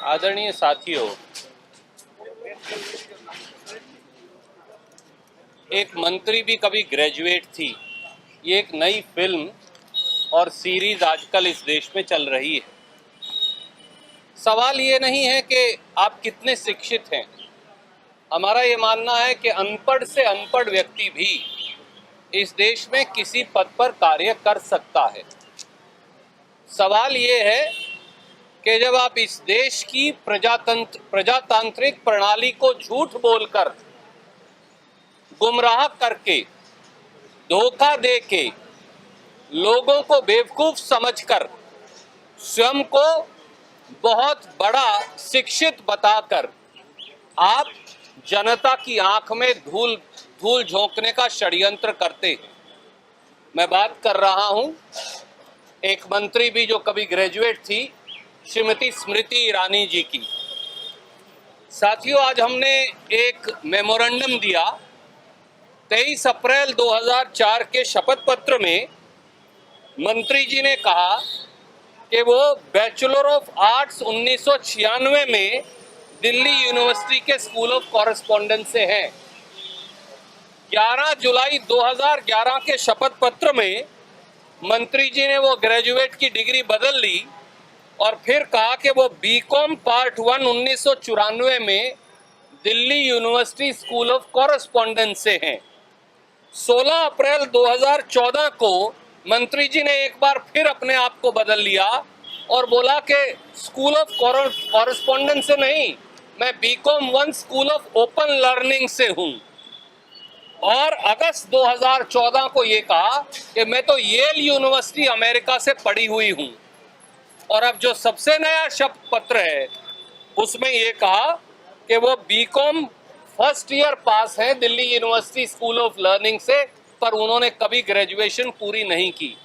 आदरणीय साथियों, एक मंत्री भी कभी ग्रेजुएट थी। ये एक नई फिल्म और सीरीज आजकल इस देश में चल रही है। सवाल ये नहीं है कि आप कितने शिक्षित हैं। हमारा ये मानना है कि अनपढ़ से अनपढ़ व्यक्ति भी इस देश में किसी पद पर कार्य कर सकता है। सवाल ये है कि जब आप इस देश की प्रजातांत्रिक प्रणाली को झूठ बोलकर, गुमराह करके, धोखा देके, लोगों को बेवकूफ समझकर, स्वयं को बहुत बड़ा शिक्षित बताकर आप जनता की आंख में धूल झोंकने का षड्यंत्र करते हैं। मैं बात कर रहा हूं एक मंत्री भी जो कभी ग्रेजुएट थी, श्रीमती स्मृति ईरानी जी की। साथियों, आज हमने एक मेमोरेंडम दिया। 23 अप्रैल 2004 के शपथ पत्र में मंत्री जी ने कहा कि वो बैचलर ऑफ आर्ट्स 1996 में दिल्ली यूनिवर्सिटी के स्कूल ऑफ कॉरेस्पॉन्डेंस से हैं। 11 जुलाई 2011 के शपथ पत्र में मंत्री जी ने वो ग्रेजुएट की डिग्री बदल ली और फिर कहा कि वो बीकॉम पार्ट 1 1994 में Delhi university school of correspondence से हैं। 16 अप्रैल 2014 को मंत्री जी ने एक बार फिर अपने आप को बदल लिया और बोला कि स्कूल ऑफ कॉरेस्पॉन्डेंस से नहीं, मैं BCom 1 school of open learning से हूं। और अगस्त 2014 को ये कहा कि मैं तो येल यूनिवर्सिटी अमेरिका से पढ़ी हुई हूं। और अब जो सबसे नया शपथ पत्र है उसमें ये कहा कि वो बीकॉम फर्स्ट ईयर पास है Delhi university school of learning से, पर उन्होंने कभी ग्रेजुएशन पूरी नहीं की।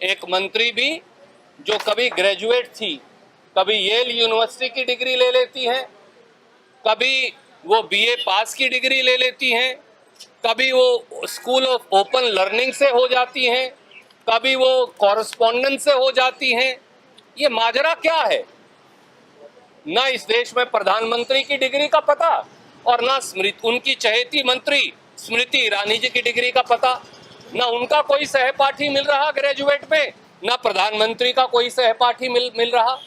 एक मंत्री भी जो कभी ग्रेजुएट थी, कभी येल यूनिवर्सिटी की डिग्री ले लेती हैं, कभी वो बीए पास की डिग्री ले लेती हैं, कभी वो स्कूल ऑफ ओपन लर्निंग से हो जाती हैं, कभी वो कॉरेस्पॉन्डेंस से हो जाती हैं। ये माजरा क्या है? ना इस देश में प्रधानमंत्री की डिग्री का पता और ना उनकी चहेती मंत्री स्मृति ईरानी जी की डिग्री का पता। ना उनका कोई सहपाठी मिल रहा ग्रेजुएट में, ना प्रधानमंत्री का कोई सहपाठी मिल रहा।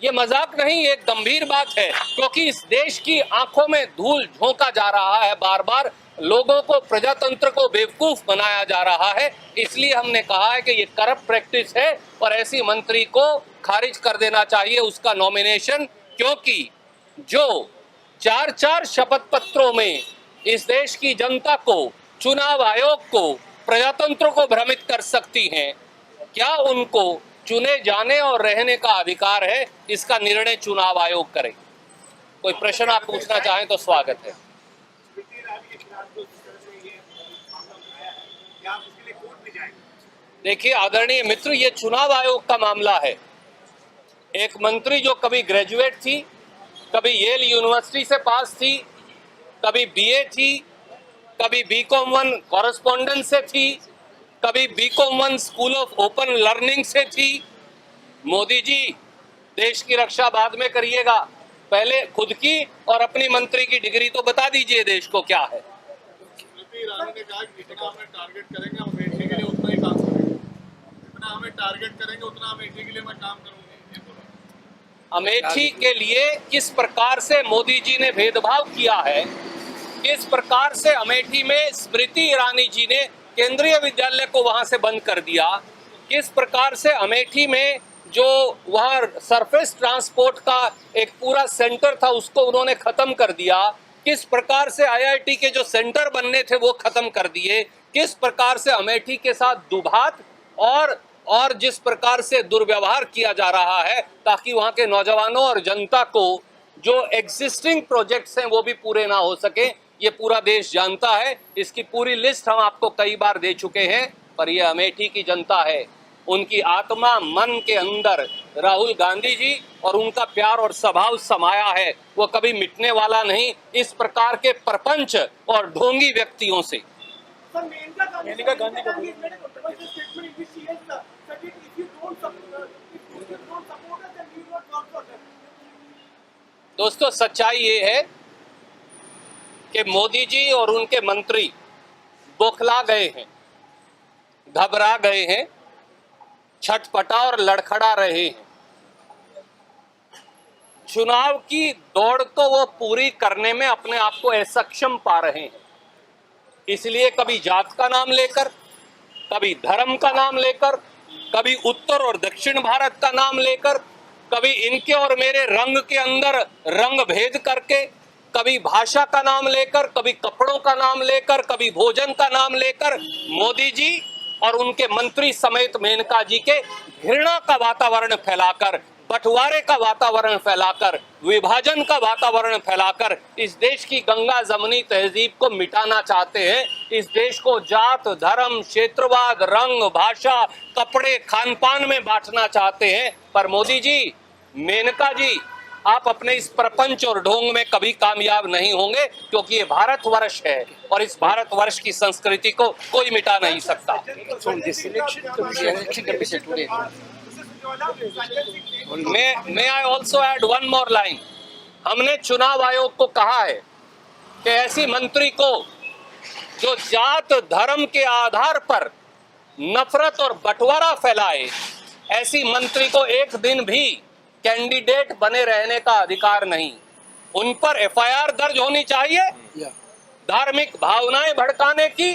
ये मजाक नहीं, ये गंभीर बात है, क्योंकि इस देश की आंखों में धूल झोंका जा रहा है। बार बार लोगों को, प्रजातंत्र को बेवकूफ बनाया जा रहा है। इसलिए हमने कहा है कि ये करप्ट प्रैक्टिस है और ऐसी मंत्री को खारिज कर देना चाहिए उसका नॉमिनेशन, क्योंकि जो 4 शपथ पत्रों में इस देश की जनता को, चुनाव आयोग को, प्रजातंत्र को भ्रमित कर सकती हैं, क्या उनको चुने जाने और रहने का अधिकार है? इसका निर्णय चुनाव आयोग करे। कोई प्रश्न आप पूछना चाहें तो स्वागत है। देखिए आदरणीय मित्र, ये चुनाव आयोग का मामला है। एक मंत्री जो कभी ग्रेजुएट थी, कभी येल यूनिवर्सिटी से पास थी, कभी बीए थी, कभी बीकॉम 1 कॉरेस्पॉन्डेंस से थी, कभी BCom 1 school of open learning से थी। मोदी जी, देश की रक्षा बाद में करिएगा, पहले खुद की और अपनी मंत्री की डिग्री तो बता दीजिए देश को क्या है। स्मृति ईरानी ने कहा कि जितना हमें टारगेट करेंगे हम अमेठी के लिए उतना ही काम करेंगे, जितना हमें टारगेट करेंगे उतना अमेठी के लिए मैं काम करूंगी। अमेठी के लिए किस प्रकार से मोदी जी ने भेदभाव किया है, किस प्रकार से अमेठी में स्मृति ईरानी जी ने केंद्रीय विद्यालय को वहां से बंद कर दिया, किस प्रकार से अमेठी में जो वहां सरफेस ट्रांसपोर्ट का एक पूरा सेंटर था उसको उन्होंने खत्म कर दिया, किस प्रकार से आईआईटी के जो सेंटर बनने थे वो खत्म कर दिए, किस प्रकार से अमेठी के साथ दुभात और जिस प्रकार से दुर्व्यवहार किया जा रहा है ताकि वहां के नौजवानों और जनता को जो एग्जिस्टिंग प्रोजेक्ट्स हैं वो भी पूरे ना हो सके, ये पूरा देश जानता है। इसकी पूरी लिस्ट हम आपको कई बार दे चुके हैं, पर ये अमेठी की जनता है, उनकी आत्मा मन के अंदर राहुल गांधी जी और उनका प्यार और स्वभाव समाया है, वो कभी मिटने वाला नहीं इस प्रकार के प्रपंच और ढोंगी व्यक्तियों से। मेनका गांधी का दोस्तों, सच्चाई ये है कि मोदी जी और उनके मंत्री बौखला गए हैं, घबरा गए हैं, छटपटा और लड़खड़ा रहे हैं। चुनाव की दौड़ को वो पूरी करने में अपने आप को असक्षम पा रहे हैं। इसलिए कभी जात का नाम लेकर, कभी धर्म का नाम लेकर, कभी उत्तर और दक्षिण भारत का नाम लेकर, कभी इनके और मेरे रंग के अंदर रंग भेद करके, कभी भाषा का नाम लेकर, कभी कपड़ों का नाम लेकर, कभी भोजन का नाम लेकर मोदी जी और उनके मंत्री समेत मेनका जी के घृणा का वातावरण फैलाकर, बंटवारे का वातावरण फैलाकर, विभाजन का वातावरण फैलाकर इस देश की गंगा जमनी तहजीब को मिटाना चाहते हैं। इस देश को जात, धर्म, क्षेत्रवाद, रंग, भाषा, कपड़े, खान पान में बांटना चाहते हैं। पर मोदी जी, मेनका जी, आप अपने इस प्रपंच और ढोंग में कभी कामयाब नहीं होंगे, क्योंकि ये भारतवर्ष है और इस भारतवर्ष की संस्कृति को कोई मिटा नहीं सकता। May I also add one more line? हमने चुनाव आयोग को कहा है कि ऐसी मंत्री को जो जात धर्म के आधार पर नफरत और बंटवारा फैलाए, ऐसी मंत्री को एक दिन भी कैंडिडेट बने रहने का अधिकार नहीं। उन पर एफआईआर दर्ज होनी चाहिए धार्मिक भावनाएं भड़काने की,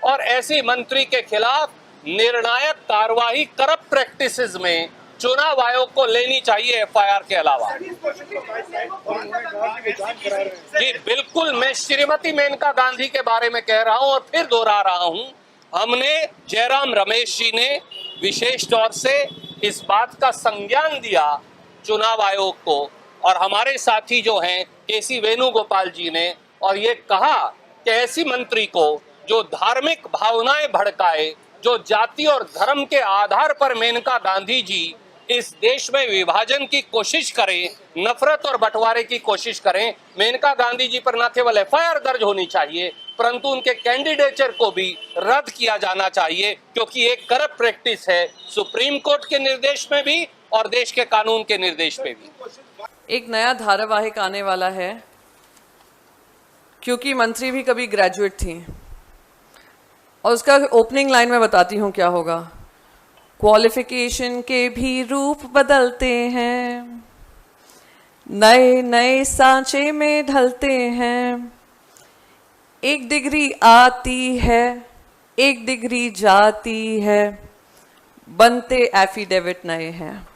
और ऐसी मंत्री के खिलाफ निर्णायक कार्यवाही करप्ट प्रैक्टिसेस में चुनाव आयोग को लेनी चाहिए एफआईआर के अलावा। जी बिल्कुल, मैं श्रीमती मेनका गांधी के बारे में कह रहा हूं और फिर दोहरा रहा हूं। हमने जयराम रमेश जी ने विशेष तौर से इस बात का संज्ञान दिया चुनाव आयोग को, और हमारे साथी जो हैं केसी वेणुगोपाल जी ने, और ये कहा कि ऐसी मंत्री को जो धार्मिक भावनाएं भड़काए, जो जाति और धर्म के आधार पर मेनका गांधी जी इस देश में विभाजन की कोशिश करें, नफरत और बंटवारे की कोशिश करें, मेनका गांधी जी पर न केवल एफआईआर दर्ज होनी चाहिए परंतु उनके कैंडिडेचर को भी रद्द किया जाना चाहिए, क्योंकि एक करप्ट प्रैक्टिस है सुप्रीम कोर्ट के निर्देश में भी और देश के कानून के निर्देश में भी। एक नया धारावाहिक आने वाला है, क्योंकि मंत्री भी कभी ग्रेजुएट थी, और उसका ओपनिंग लाइन में बताती हूँ क्या होगा। क्वालिफिकेशन के भी रूप बदलते हैं, नए नए सांचे में ढलते हैं, एक डिग्री आती है, एक डिग्री जाती है, बनते एफिडेविट नए हैं।